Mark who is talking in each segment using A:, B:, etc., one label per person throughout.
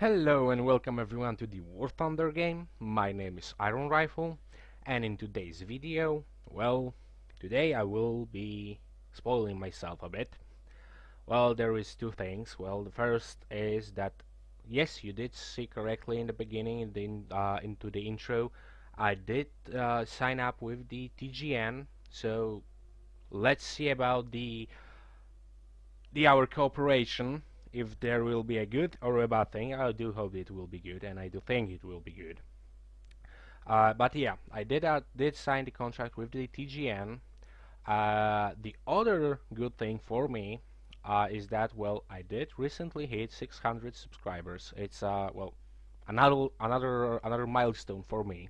A: Hello and welcome everyone to the War Thunder game. My name is MrIronrifle, and in today's video, today I will be spoiling myself a bit. Well, there is two things. Well, the first is that yes, you did see correctly in the beginning, into the intro. I did sign up with the TGN, so let's see about our cooperation, if there will be a good or a bad thing. I do hope it will be good, and I do think it will be good. But yeah, I did sign the contract with the TGN. The other good thing for me is that I did recently hit 600 subscribers. It's another milestone for me.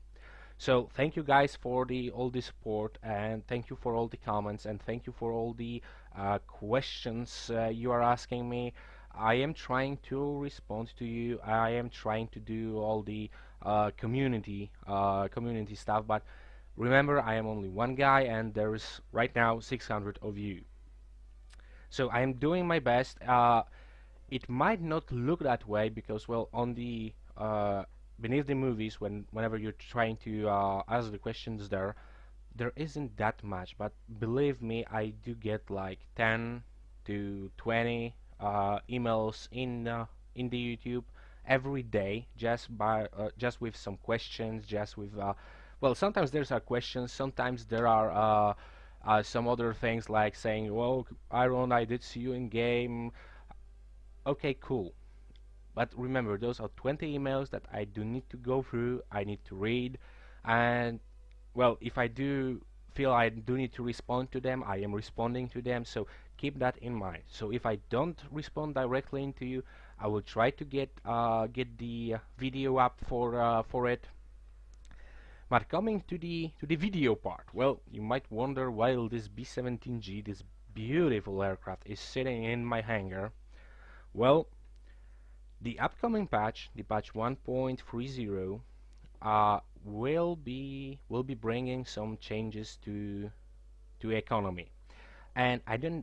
A: So thank you guys for all the support, and thank you for all the comments, and thank you for all the questions you are asking me. I am trying to respond to you. I am trying to do all the community stuff, but remember, I am only one guy, and there is right now 600 of you. So I am doing my best. It might not look that way because, on the beneath the movies, whenever you're trying to ask the questions there isn't that much. But believe me, I do get like 10 to 20 emails in the YouTube every day, just with some questions, just with sometimes there's questions, sometimes there are some other things like saying, well, Iron, I did see you in game. Okay, cool. But remember, those are 20 emails that I do need to go through, I need to read, and if I do feel I do need to respond to them, I am responding to them, so keep that in mind. So if I don't respond directly into you, I will try to get the video up for it. But coming to the video part, you might wonder why this B-17G, this beautiful aircraft, is sitting in my hangar. Well, the upcoming patch, the patch 1.30, will be bringing some changes to economy. And I did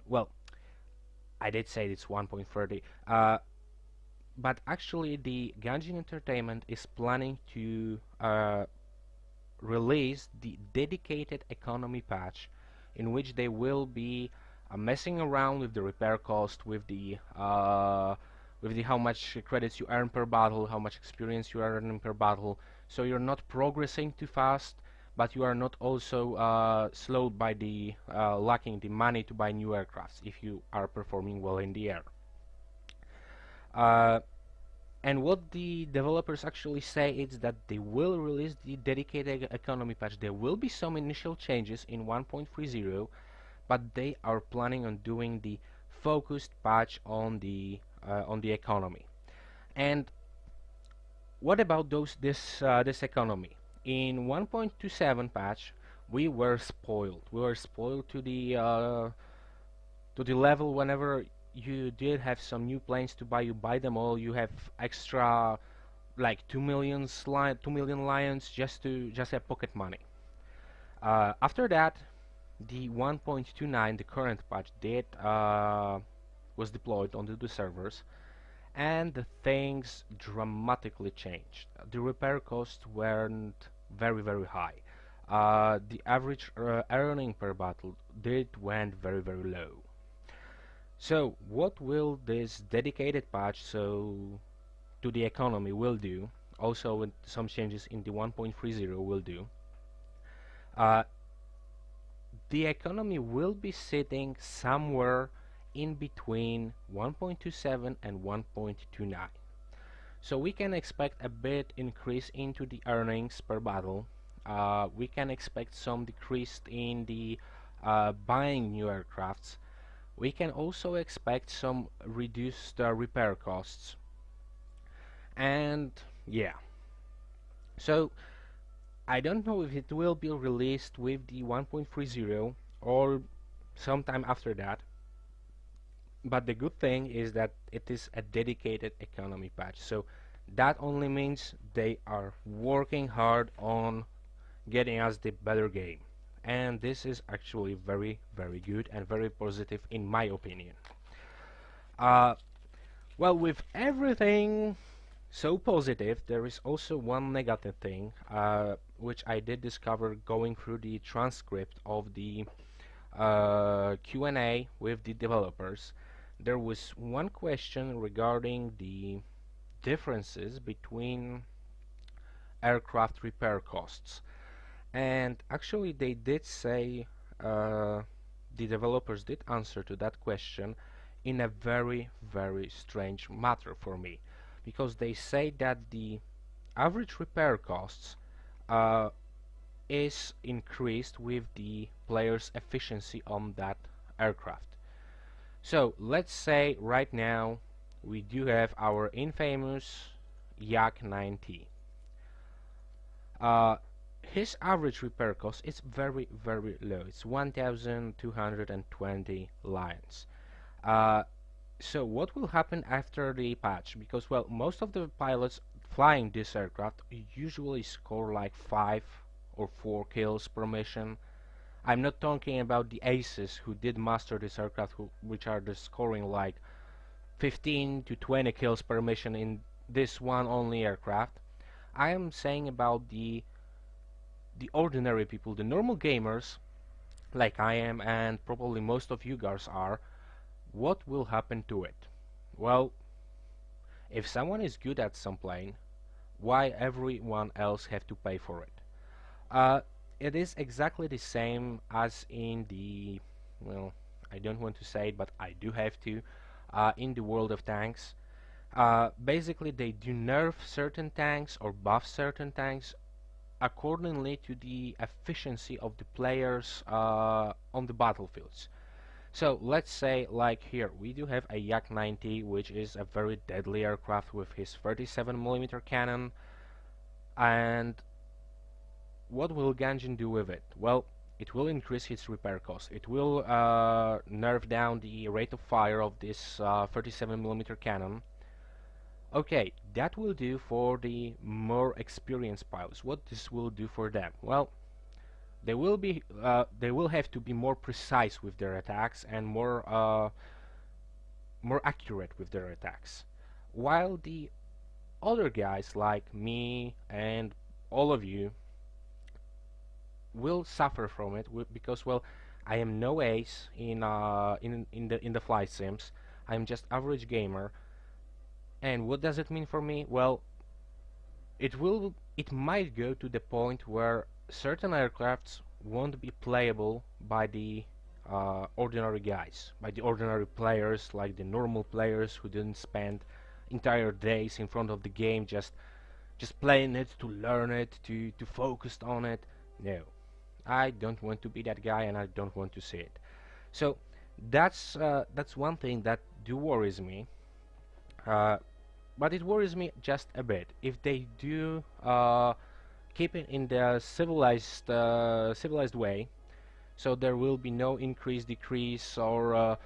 A: say it's 1.30, but actually the Ganjin Entertainment is planning to release the dedicated economy patch, in which they will be messing around with the repair cost, with the how much credits you earn per battle, how much experience you are earning per battle, so you're not progressing too fast, but you are not also slowed by the lacking the money to buy new aircrafts if you are performing well in the air. And what the developers actually say is that they will release the dedicated economy patch. There will be some initial changes in 1.30, but they are planning on doing the focused patch on the economy. And what about this economy? In 1.27 patch, we were spoiled. We were spoiled to the level whenever you did have some new planes to buy, you buy them all. You have extra like 2 million lions just have pocket money. After that, the 1.29, the current patch, was deployed onto the servers, and the things dramatically changed. The repair costs weren't very high. The average earning per battle went very low. So what will this dedicated patch to the economy will do, also with some changes in the 1.30 will do, the economy will be sitting somewhere in between 1.27 and 1.29. So we can expect a bit increase into the earnings per battle. We can expect some decrease in the buying new aircrafts. We can also expect some reduced repair costs. And yeah, so I don't know if it will be released with the 1.30 or sometime after that, but the good thing is that it is a dedicated economy patch, so that only means they are working hard on getting us the better game, and this is actually very good and very positive in my opinion. With everything so positive, there is also one negative thing, which I did discover going through the transcript of the Q&A with the developers. There was one question regarding the differences between aircraft repair costs. And actually, they did say, uh, the developers did answer to that question in a very, very strange matter for me, because they say that the average repair costs uh, is increased with the player's efficiency on that aircraft. So let's say right now we do have our infamous Yak 9T. Uh, his average repair cost is very, very low. It's 1,220 lions. Uh, so what will happen after the patch? Because, well, most of the pilots flying this aircraft usually score like 5 or 4 kills per mission. I'm not talking about the aces who did master this aircraft, which are just scoring like 15 to 20 kills per mission in this one only aircraft. I am saying about the ordinary people, the normal gamers, like I am and probably most of you guys are. What will happen to it? Well, if someone is good at some plane, why everyone else have to pay for it? Uh, it is exactly the same as in the, well, I don't want to say it, but I do have to, in the world of tanks. Basically, they do nerf certain tanks or buff certain tanks accordingly to the efficiency of the players on the battlefields. So let's say, like here, we do have a Yak 90, which is a very deadly aircraft with his 37mm cannon. And what will Ganjin do with it? Well, it will increase its repair cost. It will nerf down the rate of fire of this 37mm cannon. Okay, that will do for the more experienced pilots. What this will do for them? Well, they will have to be more precise with their attacks and more accurate with their attacks. While the other guys like me and all of you will suffer from it because, well, I am no ace in the flight sims. I'm just average gamer. And what does it mean for me? Well, it might go to the point where certain aircrafts won't be playable by the ordinary guys, by the ordinary players, like the normal players who didn't spend entire days in front of the game just playing it to learn it, to focus on it. No, I don't want to be that guy, and I don't want to see it. So that's one thing that do worries me. Uh, but it worries me just a bit. If they do keep it in the civilized way, so there will be no increase, decrease, or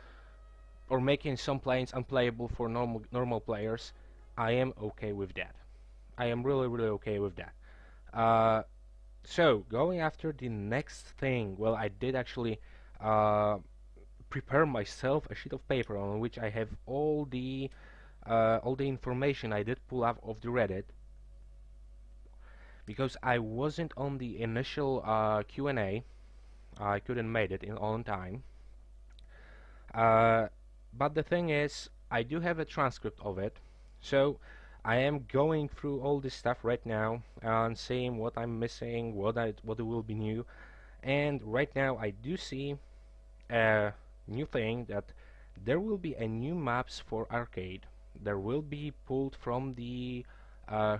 A: making some planes unplayable for normal players, I am okay with that. I am really, really okay with that. Uh, so going after the next thing, well, I did actually uh, prepare myself a sheet of paper on which I have all the information I did pull out of the Reddit, because I wasn't on the initial Q&A. I couldn't make it in on time. But the thing is, I do have a transcript of it, so I am going through all this stuff right now and seeing what I'm missing, what will be new. And right now I do see a new thing, that there will be a new maps for arcade. There will be pulled from the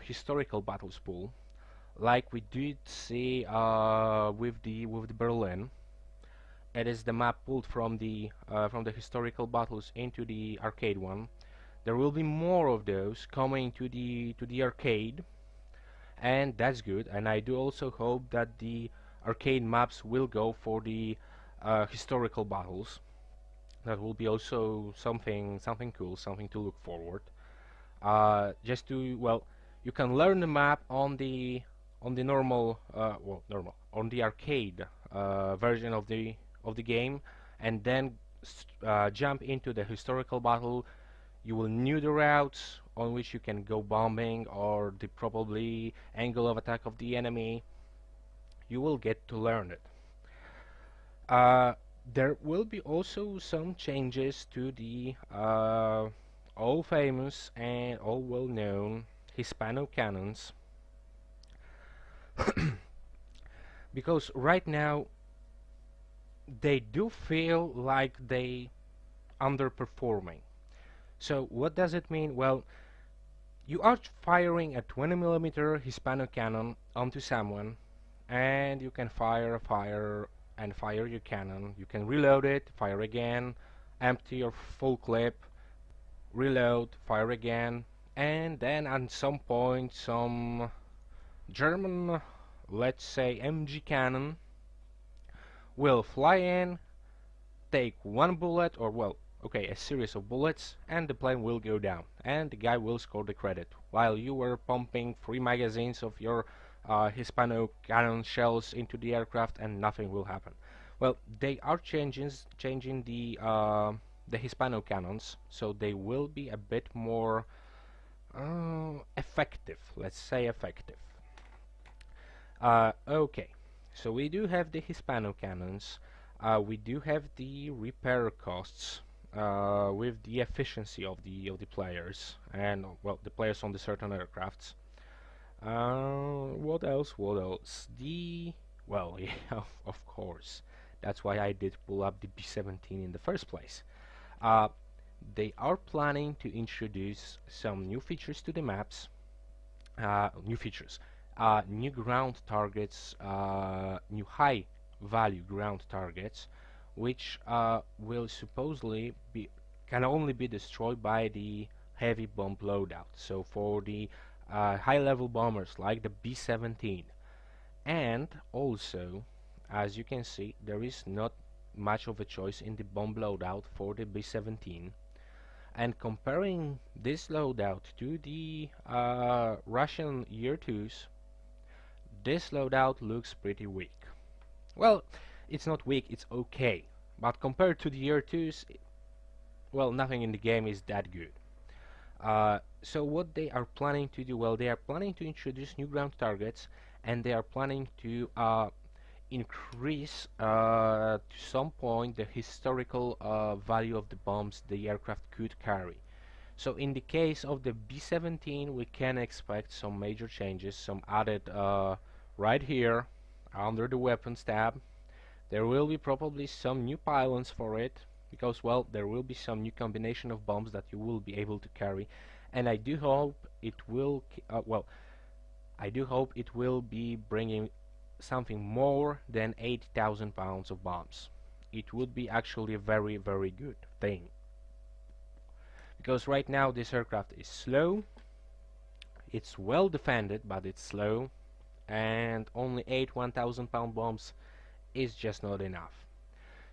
A: historical battles pool, like we did see with the Berlin. It is the map pulled from the historical battles into the arcade one. There will be more of those coming to the arcade, and that's good. And I do also hope that the arcade maps will go for the historical battles. That will be also something cool, something to look forward. Just to, well, you can learn the map on the normal normal on the arcade version of the game, and then jump into the historical battle. You will know the routes, on which you can go bombing, or the probably angle of attack of the enemy. You will get to learn it. Uh, there will be also some changes to the all famous and all well known Hispano cannons, because right now they do feel like they underperforming. So what does it mean? Well, you are firing a 20 mm Hispano cannon onto someone, and you can fire your cannon. You can reload it, fire again, empty your full clip, reload, fire again, and then at some point some German, let's say MG cannon, will fly in, take one bullet, or well, okay, a series of bullets, and the plane will go down, and the guy will score the credit, while you were pumping 3 magazines of your Hispano cannon shells into the aircraft, and nothing will happen. Well, they are changing the Hispano cannons, so they will be a bit more effective. Let's say effective. Okay, so we do have the Hispano cannons. We do have the repair costs with the efficiency of the players, and well, the players on the certain aircrafts. What else? What else? The well, yeah, of course. That's why I did pull up the B-17 in the first place. Uh, they are planning to introduce some new features to the maps. New features, new ground targets, new high value ground targets, which will supposedly be can only be destroyed by the heavy bomb loadout. So for the high level bombers like the B-17, and also, as you can see, there is not much of a choice in the bomb loadout for the B-17. And comparing this loadout to the Russian Year 2s, this loadout looks pretty weak. Well, it's not weak, it's okay. But compared to the Year 2s, well, nothing in the game is that good. So what they are planning to do, well, they are planning to introduce new ground targets, and they are planning to increase to some point the historical value of the bombs the aircraft could carry. So in the case of the B-17, we can expect some major changes, some added right here under the weapons tab. There will be probably some new pylons for it, because well, there will be some new combination of bombs that you will be able to carry, and I do hope it will I do hope it will be bringing something more than 8,000 pounds of bombs. It would be actually a very, very good thing, because right now this aircraft is slow, it's well defended, but it's slow, and only 8 1,000-pound bombs is just not enough.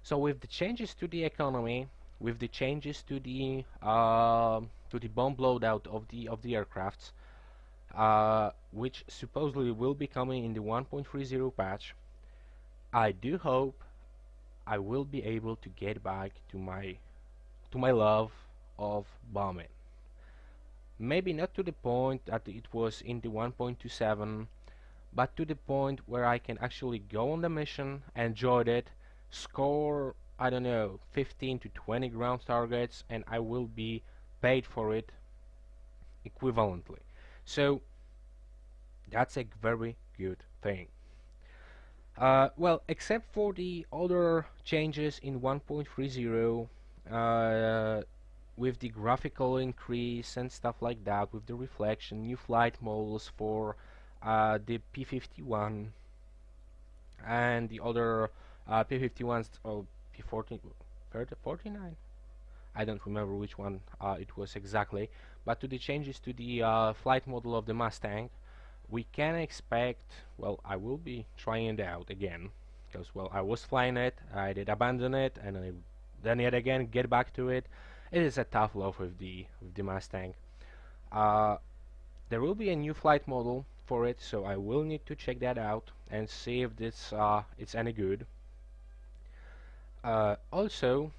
A: So with the changes to the economy, with the changes to the bomb loadout of the aircrafts, which supposedly will be coming in the 1.30 patch, I do hope I will be able to get back to my love of bombing. Maybe not to the point that it was in the 1.27, but to the point where I can actually go on the mission, enjoy it, score, I don't know, 15 to 20 ground targets, and I will be paid for it equivalently. So that's a very good thing. Well, except for the other changes in 1.30, with the graphical increase and stuff like that, with the reflection, new flight models for the P-51 and the other P-51s, or P-14, 49? I don't remember which one it was exactly, but to the changes to the flight model of the Mustang, we can expect, well, I will be trying it out again, because, well, I was flying it, I did abandon it, and then yet again get back to it. It is a tough love with the Mustang. There will be a new flight model for it, so I will need to check that out and see if this it's any good. Also,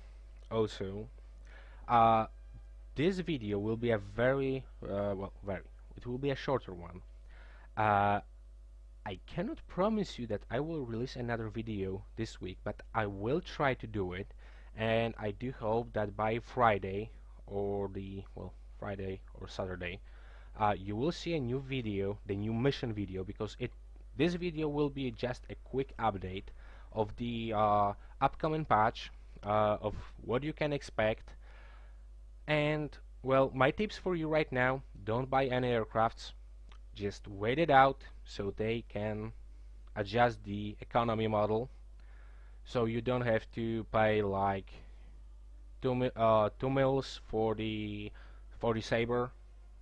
A: uh, this video will be a very it will be a shorter one. uh, I cannot promise you that I will release another video this week, but I will try to do it, and I do hope that by Friday or Friday or Saturday, you will see a new video, the new mission video, because this video will be just a quick update of the upcoming patch, of what you can expect. And well, my tips for you right now: don't buy any aircrafts, just wait it out so they can adjust the economy model, so you don't have to pay like 2 mils for the Saber.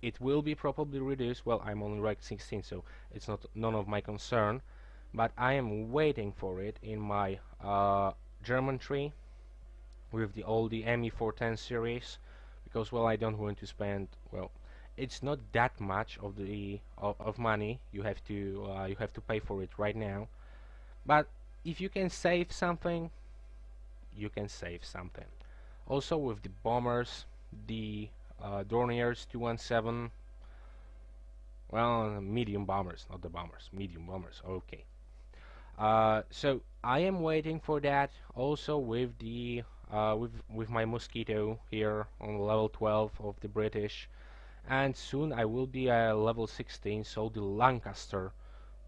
A: It will be probably reduced. Well, I'm only rank 16, so it's not none of my concern, but I am waiting for it in my German tree with the ME410 series, because well, I don't want to spend, well, it's not that much of the of money you have to pay for it right now. But if you can save something, you can save something. Also with the bombers, the Dorniers 217, well, medium bombers, not the bombers, medium bombers, okay. So I am waiting for that. Also with the with my Mosquito here on level 12 of the British, and soon I will be at level 16, so the Lancaster,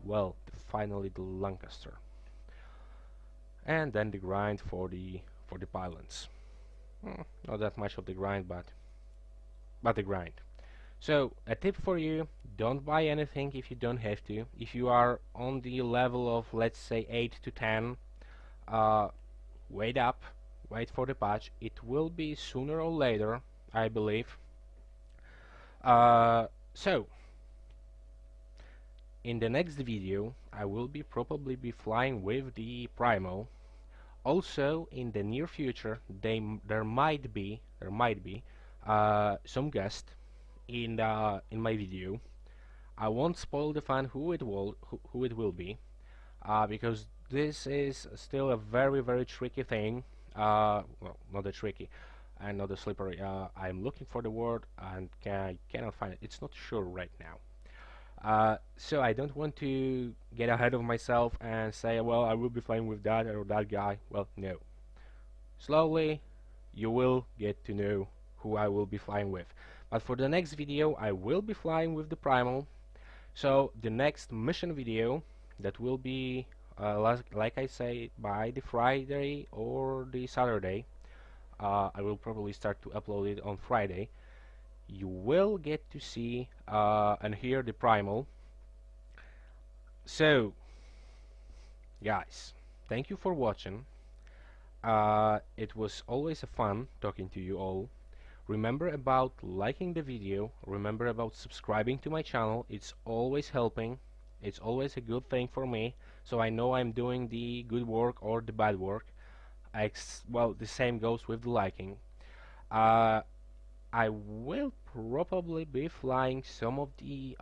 A: well, finally the Lancaster, and then the grind for the pilots. Not that much of the grind, but the grind. So a tip for you: don't buy anything if you don't have to. If you are on the level of, let's say, 8 to 10, wait up, wait for the patch. It will be sooner or later, I believe. So in the next video I will probably be flying with the Primal. Also in the near future there might be some guest in my video. I won't spoil the fun who it will be, because this is still a very tricky thing. Well, not a tricky and not a slippery. I'm looking for the word and I cannot find it. It's not sure right now. So I don't want to get ahead of myself and say, well, I will be flying with that or that guy. Well, no. Slowly you will get to know who I will be flying with. But for the next video I will be flying with the Primal. So the next mission video, that will be like I say, by the Friday or the Saturday. I will probably start to upload it on Friday. You will get to see and hear the Primal. So guys, thank you for watching. It was always a fun talking to you all. Remember about liking the video, remember about subscribing to my channel. It's always helping, it's always a good thing for me, so I know I'm doing the good work or the bad work. Well, the same goes with the liking. I will probably be flying some of the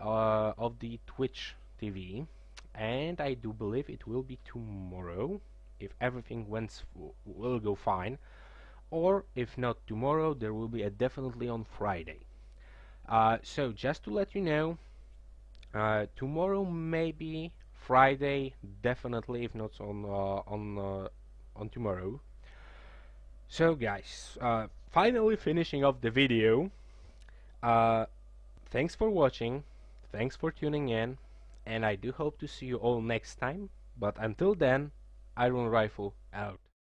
A: Twitch TV, and I do believe it will be tomorrow if everything will go fine. Or if not tomorrow, there will be definitely on Friday. So just to let you know, tomorrow maybe, Friday definitely, if not on tomorrow. So guys, finally finishing off the video. Thanks for watching, thanks for tuning in, and I do hope to see you all next time. But until then, Iron Rifle out.